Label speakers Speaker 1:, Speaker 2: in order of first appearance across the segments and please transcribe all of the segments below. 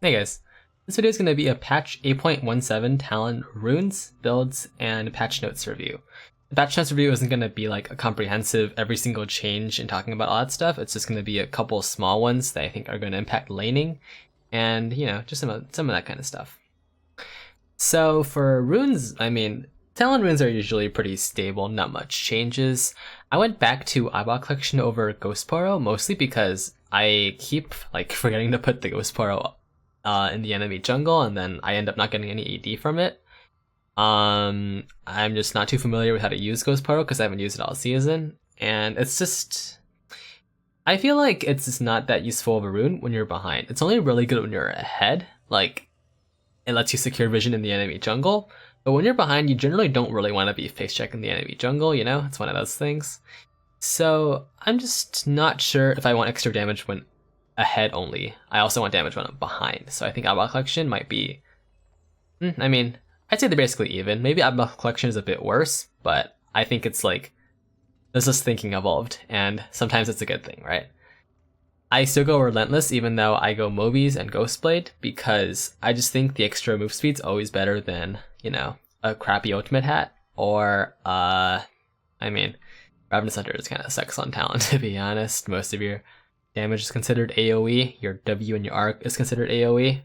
Speaker 1: Hey guys, this video is going to be a patch 8.17 Talon runes, builds, and patch notes review. The patch notes review isn't going to be like a comprehensive every single change and talking about all that stuff. It's just going to be a couple small ones that I think are going to impact laning and, you know, just some of that kind of stuff. So for runes, I mean, Talon runes are usually pretty stable, not much changes. I went back to Eyeball Collection over Ghost Poro mostly because I keep like forgetting to put the Ghost Poro in the enemy jungle, and then I end up not getting any AD from it. I'm just not too familiar with how to use Ghost Portal because I haven't used it all season, and it's just, I feel like it's just not that useful of a rune when you're behind. It's only really good when you're ahead, like it lets you secure vision in the enemy jungle, but when you're behind, you generally don't really want to be face checking the enemy jungle, you know? It's one of those things. So I'm just not sure if I want extra damage when ahead only. I also want damage when I'm behind, so I think Eyeball Collection might be, I mean, I'd say they're basically even. Maybe Eyeball Collection is a bit worse, but I think it's like, this is thinking evolved, and sometimes it's a good thing, right? I still go Relentless even though I go Mobies and Ghostblade, because I just think the extra move speed's always better than, you know, a crappy ultimate hat, or, I mean, Ravenous Hunter just kind of sucks on Talon, to be honest. Most of your damage is considered AoE, your W and your arc is considered AoE,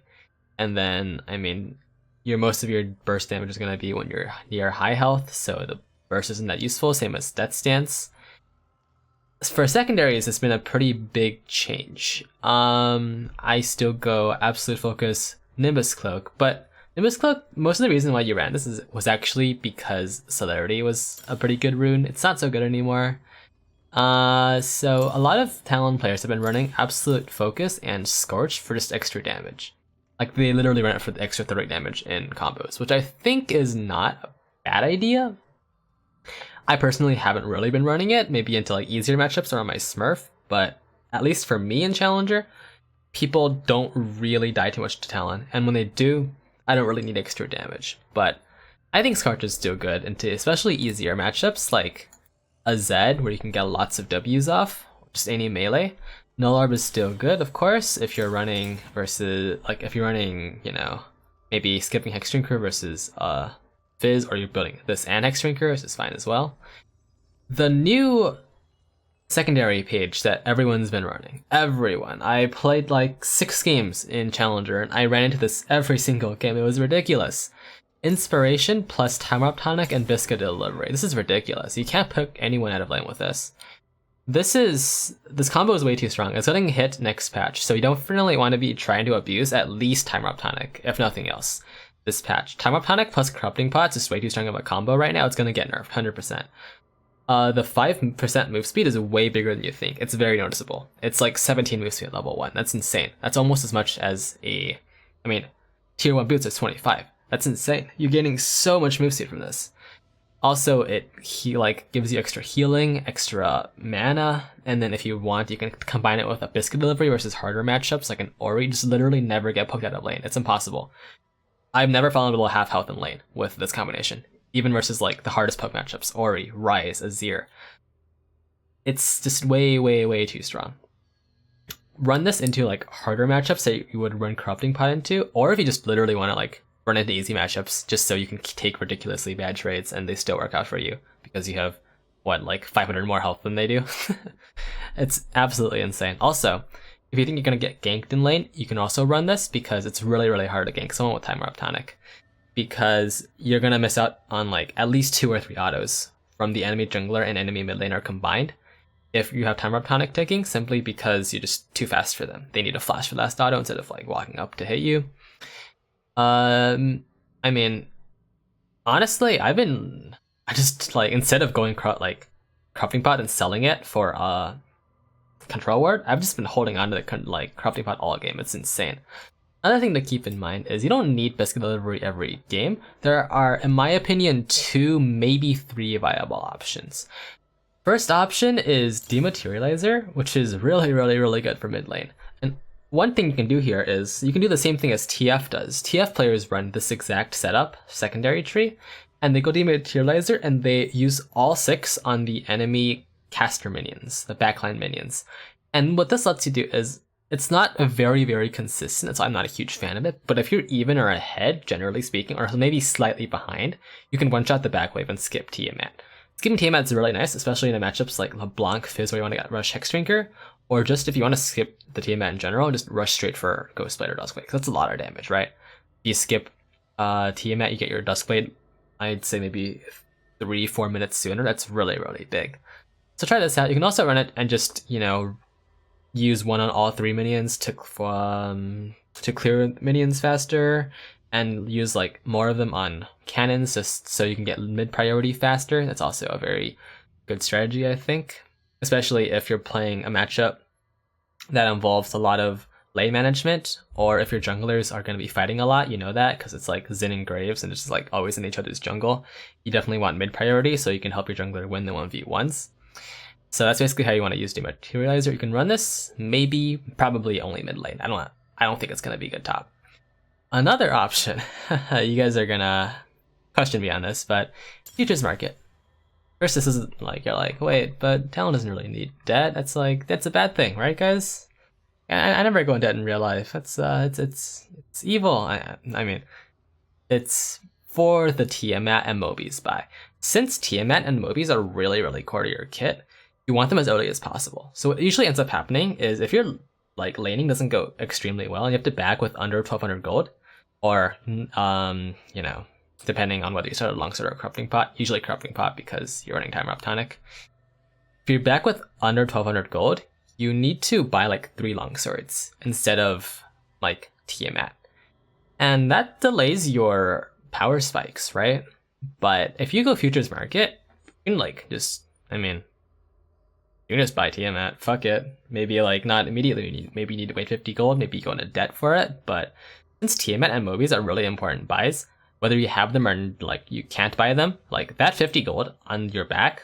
Speaker 1: and then, I mean, most of your burst damage is going to be when you're near high health, so the burst isn't that useful, same as Death Stance. For secondaries, it's been a pretty big change. I still go Absolute Focus, Nimbus Cloak, but Nimbus Cloak, most of the reason why you ran this was actually because Celerity was a pretty good rune. It's not so good anymore. So a lot of Talon players have been running Absolute Focus and Scorch for just extra damage. Like, they literally run it for the extra 30 damage in combos, which I think is not a bad idea. I personally haven't really been running it, maybe into like easier matchups or on my Smurf, but at least for me in Challenger, people don't really die too much to Talon, and when they do, I don't really need extra damage. But I think Scorch is still good into especially easier matchups like a Zed, where you can get lots of W's off, just any melee. Null Orb is still good, of course, if you're running versus, like, if you're running, you know, maybe skipping Hex Drinker versus Fizz, or you're building this and Hex Drinker, this is fine as well. The new secondary page that everyone's been running, everyone. I played like 6 games in Challenger, and I ran into this every single game. It was ridiculous. Inspiration plus Time Warp Tonic and Biscuit Delivery. This is ridiculous. You can't pick anyone out of lane with this. This combo is way too strong. It's getting hit next patch, so you don't really want to be trying to abuse at least Time Warp Tonic, if nothing else. This patch. Time Warp Tonic plus Corrupting Pots is way too strong of a combo right now. It's gonna get nerfed, 100%. The 5% move speed is way bigger than you think. It's very noticeable. It's like 17 move speed at level 1. That's insane. That's almost as much as I mean, tier 1 boots is 25. That's insane. You're getting so much move speed from this. Also, it gives you extra healing, extra mana, and then if you want, you can combine it with a Biscuit Delivery versus harder matchups like an Ori. Just literally never get poked out of lane. It's impossible. I've never fallen below half health in lane with this combination, even versus like the hardest poke matchups, Ori, Ryze, Azir. It's just way, way, way too strong. Run this into like harder matchups that you would run Corrupting Pot into, or if you just literally want to like run into easy matchups just so you can take ridiculously bad trades and they still work out for you because you have, what, like 500 more health than they do? It's absolutely insane. Also, if you think you're going to get ganked in lane, you can also run this because it's really, really hard to gank someone with Time Warp Tonic, because you're going to miss out on like at least 2 or 3 autos from the enemy jungler and enemy mid laner combined if you have Time Warp Tonic taking, simply because you're just too fast for them. They need a flash for last auto instead of like walking up to hit you. I mean, honestly, I just like, instead of going like Corrupting Pot and selling it for Control Ward, I've just been holding on to the like Corrupting Pot all game. It's insane. Another thing to keep in mind is you don't need Biscuit Delivery every game. There are, in my opinion, 2, maybe 3 viable options. First option is Dematerializer, which is really, really, really good for mid lane. And one thing you can do here is you can do the same thing as TF does. TF players run this exact setup, secondary tree, and they go Dematerializer and they use all 6 on the enemy caster minions, the backline minions. And what this lets you do is It's not a very consistent, so I'm not a huge fan of it. But if you're even or ahead, generally speaking, or maybe slightly behind, you can one-shot the back wave and skip Tiamat. Skipping Tiamat is really nice, especially in the matchups like LeBlanc Fizz where you want to get rush Hexdrinker, or just if you want to skip the Tiamat in general, just rush straight for Ghostblade or Duskblade, because that's a lot of damage, right? If you skip Tiamat, you get your Duskblade, I'd say maybe 3-4 minutes sooner. That's really big. So try this out. You can also run it and just, you know, use one on all 3 minions to clear minions faster, and use like more of them on cannons just so you can get mid priority faster. That's also a very good strategy, I think, especially if you're playing a matchup that involves a lot of lane management, or if your junglers are going to be fighting a lot, you know that, because it's like Xin and Graves and it's just like always in each other's jungle. You definitely want mid priority so you can help your jungler win the 1v1s. So that's basically how you want to use Dematerializer. You can run this, maybe, probably only mid lane. I don't think it's going to be good top. Another option, you guys are gonna question me on this, but Futures Market. First, this is like, you're like, wait, but Talon doesn't really need debt. That's a bad thing, right, guys? I never go in debt in real life. That's it's evil. I mean, it's for the Tiamat and Mobi's buy. Since Tiamat and Mobi's are really core to your kit, you want them as early as possible. So what usually ends up happening is if your like laning doesn't go extremely well and you have to back with under 1200 gold, or you know, depending on whether you start a longsword or a corrupting pot, usually corrupting pot because you're running timer up tonic. If you're back with under 1200 gold, you need to buy like 3 longswords instead of like Tiamat. And that delays your power spikes, right? But if you go Futures Market, you can like just, I mean, you can just buy Tiamat, fuck it. Maybe like not immediately, maybe you need to wait 50 gold, maybe you go into debt for it, but since Tiamat and Mobi's are really important buys, whether you have them or like you can't buy them, like that 50 gold on your back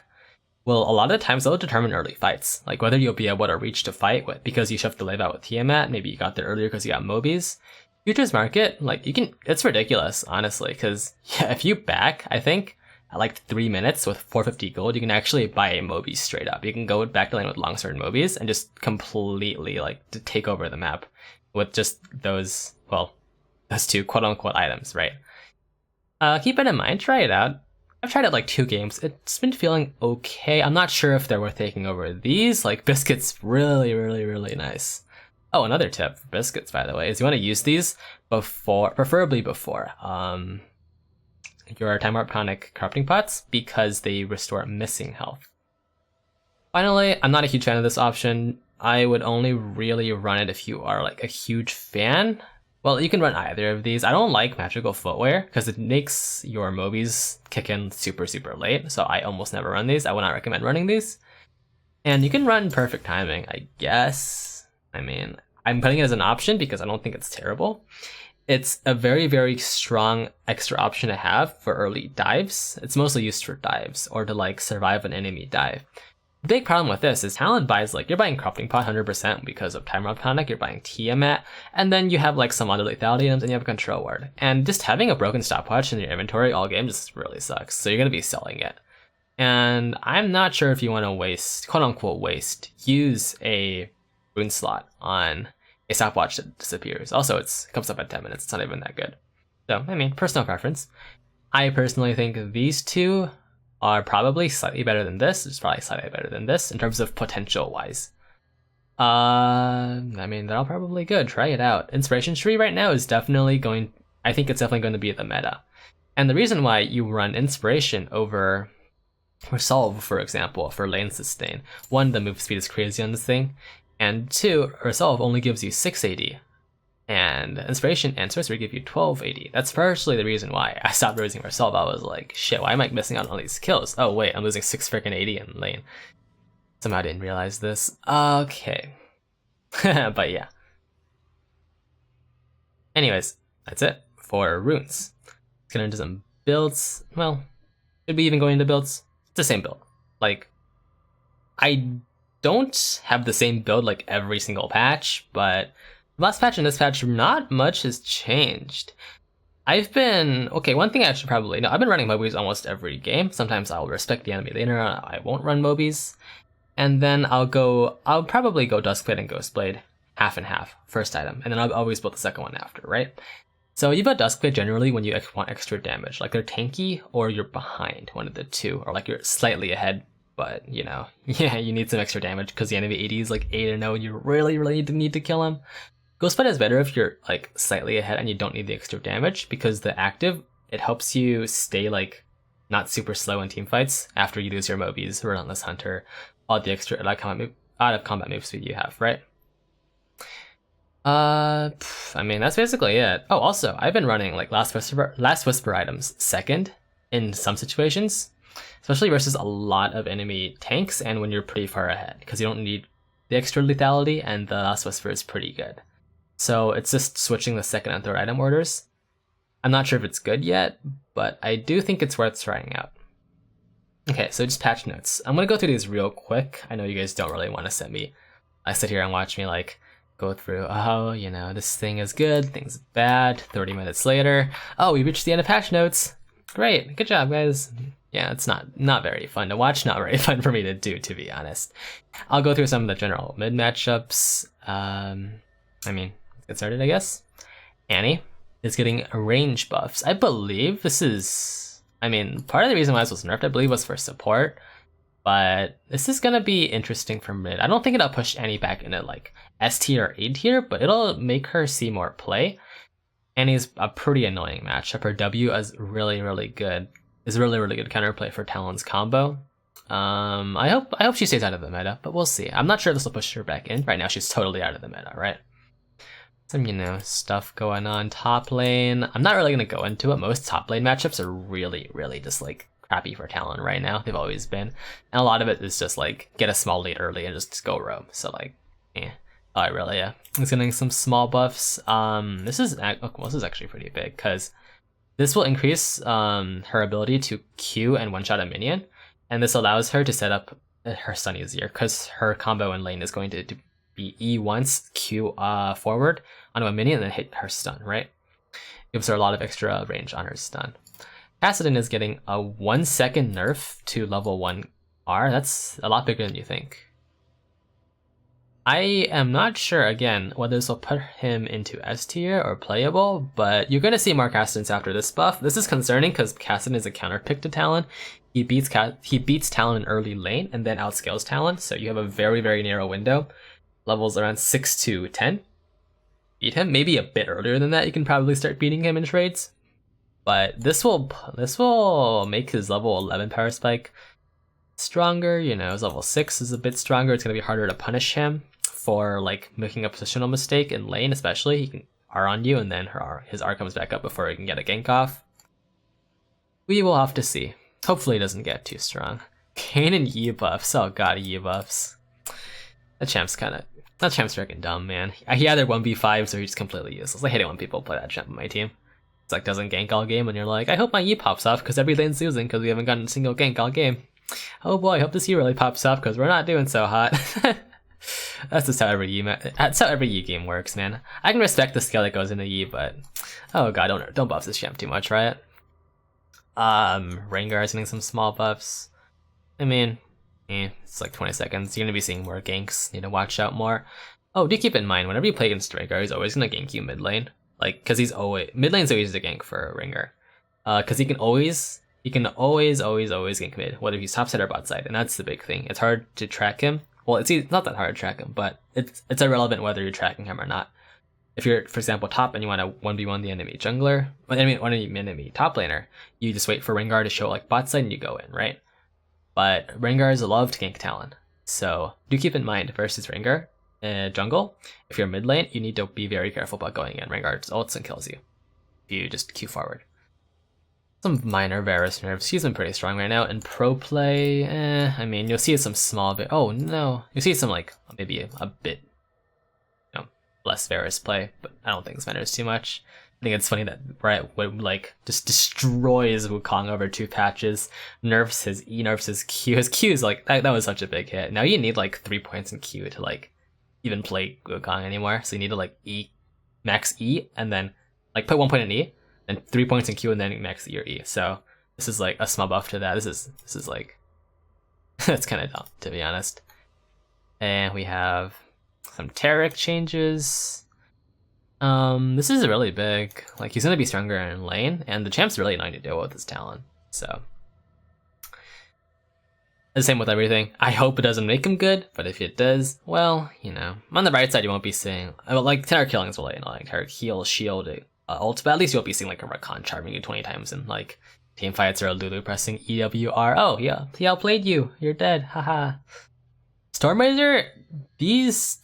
Speaker 1: will a lot of the times they'll determine early fights, like whether you'll be able to reach to fight with because you shoved the live out with Tiamat, maybe you got there earlier because you got Mobi's. Futures Market, like you can, it's ridiculous honestly, because yeah, if you back, I think at like 3 minutes with 450 gold, you can actually buy a Mobi straight up. You can go back to lane with longsword and Mobi's and just completely like to take over the map with just those, well, those 2 quote unquote items, right? Keep it in mind, try it out. I've tried it like 2 games. It's been feeling okay. I'm not sure if they're worth taking over these. Like Biscuit's really nice. Oh, another tip for Biscuits, by the way, is you want to use these before, preferably before, your timer tonic corrupting pots, because they restore missing health. Finally, I'm not a huge fan of this option. I would only really run it if you are like a huge fan. Well, you can run either of these. I don't like magical footwear because it makes your Mobi's kick in super late, so I almost never run these. I would not recommend running these. And you can run perfect timing, I guess. I mean, I'm putting it as an option because I don't think it's terrible. It's a very strong extra option to have for early dives. It's mostly used for dives or to like survive an enemy dive. The big problem with this is Talon buys, like, you're buying Corrupting Pot 100% because of Timer Up Tonic, you're buying Tiamat, and then you have like some other lethality items and you have a Control Ward. And just having a broken stopwatch in your inventory all game just really sucks, so you're going to be selling it. And I'm not sure if you want to waste, quote unquote waste, use a rune slot on a stopwatch that disappears. Also, it comes up at 10 minutes, it's not even that good. So, I mean, personal preference. I personally think these 2 are probably slightly better than this. It's probably slightly better than this in terms of potential wise. I mean, they're all probably good. Try it out. Inspiration Tree right now is definitely going, I think it's definitely going to be the meta. And the reason why you run Inspiration over Resolve, for example, for lane sustain, 1, the move speed is crazy on this thing, and 2, Resolve only gives you 6 AD. And Inspiration and Sorcery give you 12 AD. That's partially the reason why I stopped using Resolve. I was like, shit, why am I missing out on these kills? Oh wait, I'm losing 6 freaking AD in lane. Somehow I didn't realize this. Okay. But yeah. Anyways, that's it for runes. Let's get into some builds. Well, should we even go into builds? It's the same build. Like, I don't have the same build like every single patch, but last patch and this patch, not much has changed. Okay, one thing I should probably know, I've been running Mobi's almost every game. Sometimes I'll respect the enemy laner, I won't run Mobi's. And then I'll probably go Duskblade and Ghostblade half and half, first item, and then I'll always build the second one after, right? So you build Duskblade generally when you want extra damage, like they're tanky or you're behind, one of the two, or like you're slightly ahead, but you know, yeah, you need some extra damage because the enemy AD is like 8-0 and you really need to kill him. Ghostblade is better if you're like slightly ahead and you don't need the extra damage, because the active, it helps you stay like not super slow in team fights after you lose your Mobies, Relentless Hunter, all the extra out of combat move speed you have, right? I mean, that's basically it. Oh, also, I've been running like Last Whisper items second in some situations, especially versus a lot of enemy tanks and when you're pretty far ahead, because you don't need the extra lethality and the Last Whisper is pretty good. So it's just switching the second and third item orders. I'm not sure if it's good yet, but I do think it's worth trying out. Okay, so just patch notes. I'm gonna go through these real quick. I know you guys don't really want to sit here and watch me like go through, oh, you know, this thing is good, thing's bad, 30 minutes later. Oh, we reached the end of patch notes. Great, good job, guys. Yeah, it's not very fun to watch, not very fun for me to do, to be honest. I'll go through some of the general mid matchups. I mean, let's get started, I guess. Annie is getting range buffs. I believe this is, I mean, part of the reason why this was nerfed, I believe, was for support. But this is gonna be interesting for mid. I don't think it'll push Annie back into like S tier or A tier, but it'll make her see more play. Annie's a pretty annoying matchup. Her W is really good. Is really good counterplay for Talon's combo. I hope she stays out of the meta, but we'll see. I'm not sure this will push her back in. Right now she's totally out of the meta, right? Some, you know, stuff going on top lane. I'm not really gonna go into it. Most top lane matchups are really just like crappy for Talon right now. They've always been. And a lot of it is just like get a small lead early and just go roam. So like, Alright, really, yeah. It's getting some small buffs. This is actually pretty big, because this will increase her ability to Q and one-shot a minion, and this allows her to set up her stun easier, because her combo in lane is going to be E once, Q forward onto a minion, and then hit her stun, right? Gives her a lot of extra range on her stun. Kassadin is getting a 1 second nerf to level 1 R. That's a lot bigger than you think. I am not sure, again, whether this will put him into S tier or playable, but you're going to see more Kassadins after this buff. This is concerning because Kassadin is a counter pick to Talon. He beats Talon in early lane and then outscales Talon, so you have a very narrow window. Levels around 6 to 10. Beat him, maybe a bit earlier than that, you can probably start beating him in trades. But this will make his level 11 power spike stronger. You know, his level 6 is a bit stronger. It's going to be harder to punish him for like making a positional mistake in lane, especially. He can R on you and then his R comes back up before he can get a gank off. We will have to see. Hopefully it doesn't get too strong. Kayn and Yi buffs. Oh god, Yi buffs. That champ's freaking dumb, man. He either 1v5s or he's completely useless. I hate it when people play that champ on my team. It's like doesn't gank all game and you're like, I hope my Yi pops off because every lane's losing because we haven't gotten a single gank all game. Oh boy, I hope this Yi really pops off because we're not doing so hot. That's just how every Yi game works, man. I can respect the skill that goes into Yi, but oh god, don't buff this champ too much, right? Rengar is getting some small buffs. I mean, it's like 20 seconds. You're gonna be seeing more ganks. Need to watch out more. Oh, do keep in mind whenever you play against Rengar, he's always gonna gank you mid lane. Like, cause mid lane's always a gank for Rengar. Cause he can always gank mid, whether he's top side or bot side, and that's the big thing. It's hard to track him. Well, it's not that hard to track him, but it's irrelevant whether you're tracking him or not. If you're, for example, top and you want to 1v1 the enemy jungler, enemy top laner, you just wait for Rengar to show like bot side and you go in, right? But Rengars love to gank Talon, so do keep in mind versus Rengar jungle, if you're mid lane, you need to be very careful about going in. Rengar ults and kills you if you just Q forward. Some minor Varus nerfs. He's been pretty strong right now. In pro play, I mean, you'll see some small bit. Oh no, you'll see some like maybe a bit, less Varus play, but I don't think this matters too much. I think it's funny that Riot would like just destroys Wukong over 2 patches, nerfs his E, nerfs his Q. His Q is like that was such a big hit. Now you need like 3 points in Q to like even play Wukong anymore. So you need to like max E and then like put 1 point in E. And 3 points in Q and then max your E. So this is like a small buff to that. This is like that's kind of dumb, to be honest. And we have Some Tarek changes. This is really big. Like, he's gonna be stronger in lane, and the champ's really annoying to deal with his Talon. So, the same with everything. I hope it doesn't make him good, but if it does, well, you know. On the right side, you won't be seeing... like, Tarek killing is really annoying. Tarek heal, shield, ult, but at least you won't be seeing, like, a Rakan charming you 20 times in, like, team fights or a Lulu pressing EWR. Oh, yeah, he outplayed you. You're dead. Haha. Stormraiser, these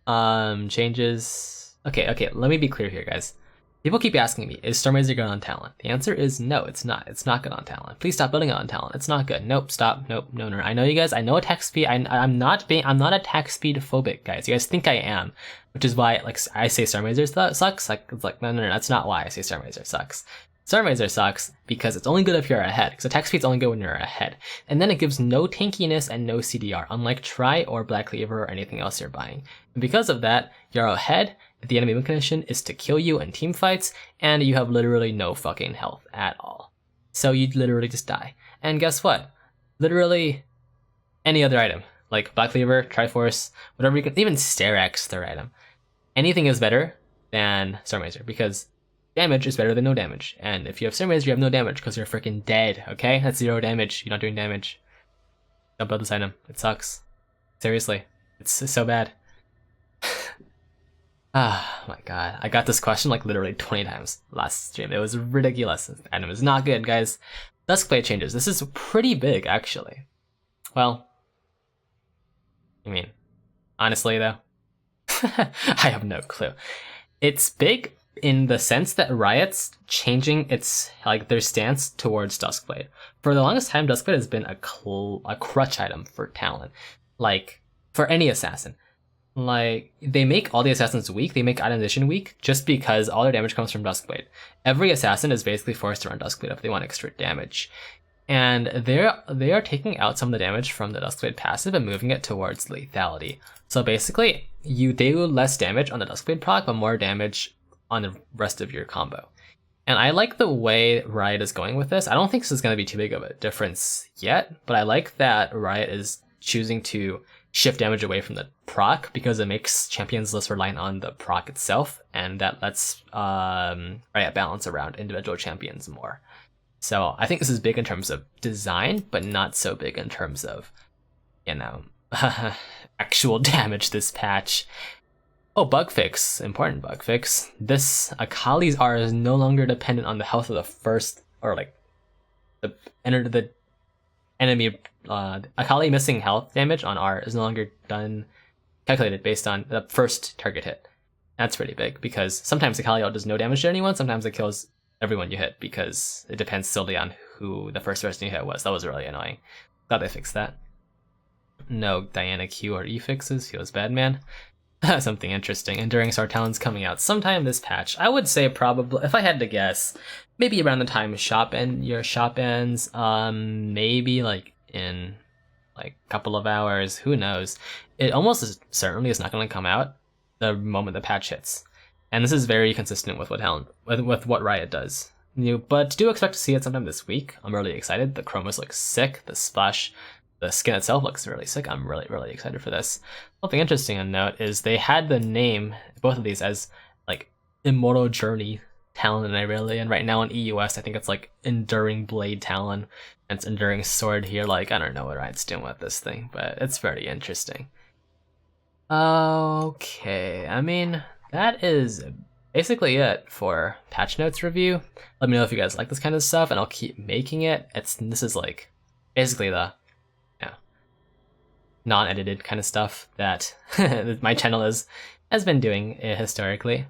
Speaker 1: changes... Okay, let me be clear here, guys. People keep asking me, is Stormraiser good on Talon? The answer is no, it's not. It's not good on Talon. Please stop building it on Talon. It's not good. Nope, stop. Nope, no. I know you guys. I know attack speed. I'm not attack speed phobic, guys. You guys think I am, which is why, like, I say Stormraiser sucks. Like, it's like no. That's not why I say Stormraiser sucks. Stormraiser sucks because it's only good if you're ahead. Because attack speed's only good when you're ahead, and then it gives no tankiness and no CDR, unlike Tri or Black Cleaver or anything else you're buying. And because of that, you're ahead. The enemy win condition is to kill you in team fights, and you have literally no fucking health at all. So you'd literally just die. And guess what? Literally any other item, like Black Cleaver, Triforce, whatever you can, even Sterak's third item, anything is better than Stormraiser because damage is better than no damage. And if you have Stormraiser, you have no damage because you're freaking dead, okay? That's 0 damage. You're not doing damage. Don't build this item. It sucks. Seriously. It's so bad. Ah, my god. I got this question like literally 20 times last stream. It was ridiculous. This item is not good, guys. Duskblade changes. This is pretty big, actually. Well, I mean, honestly, though, I have no clue. It's big in the sense that Riot's changing its, like, their stance towards Duskblade. For the longest time, Duskblade has been a crutch item for Talon. Like, for any assassin. Like, they make all the assassins weak, they make itemization weak, just because all their damage comes from Duskblade. Every assassin is basically forced to run Duskblade if they want extra damage. And they are taking out some of the damage from the Duskblade passive and moving it towards lethality. So basically, they do less damage on the Duskblade proc, but more damage on the rest of your combo. And I like the way Riot is going with this. I don't think this is going to be too big of a difference yet, but I like that Riot is choosing to shift damage away from the proc because it makes champions less reliant on the proc itself, and that lets Riot balance around individual champions more. So I think this is big in terms of design, but not so big in terms of, you know, actual damage this patch. Oh, bug fix. Important bug fix. This Akali's R is no longer dependent on the health of the first, or like, the enemy. Akali missing health damage on R is no longer calculated based on the first target hit. That's pretty big, because sometimes Akali ult does no damage to anyone, sometimes it kills everyone you hit, because it depends solely on who the first person you hit was. That was really annoying. Glad they fixed that. No Diana Q or E fixes, feels bad, man. Something interesting. Enduring Star Talon's coming out sometime this patch. I would say probably, if I had to guess, maybe around the time your shop ends, maybe like in like a couple of hours, who knows. It almost certainly is not going to come out the moment the patch hits. And this is very consistent with what Riot does. But do expect to see it sometime this week. I'm really excited. The chromos looks sick. The splash, the skin itself looks really sick. I'm really, really excited for this. Something interesting to note is they had the name, both of these, as like Immortal Journey Talon and Irelia, and right now on EUS I think it's like Enduring Blade Talon, and it's Enduring Sword here. Like, I don't know what Riot's doing with this thing, but it's very interesting. Okay, I mean, that is basically it for patch notes review. Let me know if you guys like this kind of stuff, and I'll keep making it. This is like basically the non-edited kind of stuff that my channel has been doing historically.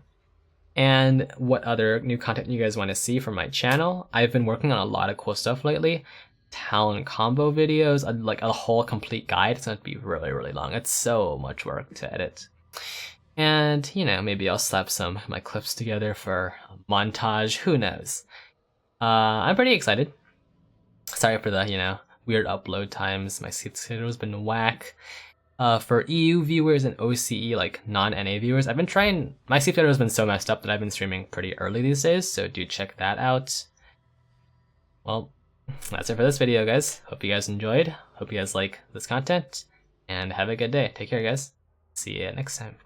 Speaker 1: And what other new content you guys want to see from my channel? I've been working on a lot of cool stuff lately. Talon combo videos, like a whole complete guide. It's going to be really, really long. It's so much work to edit. And, you know, maybe I'll slap some of my clips together for a montage. Who knows? I'm pretty excited. Sorry for the, weird upload times. My schedule has been whack. For EU viewers and OCE, like non-NA viewers, I've been trying. My sleep schedule has been so messed up that I've been streaming pretty early these days, so do check that out. Well, that's it for this video, guys. Hope you guys enjoyed. Hope you guys like this content, and have a good day. Take care, guys. See you next time.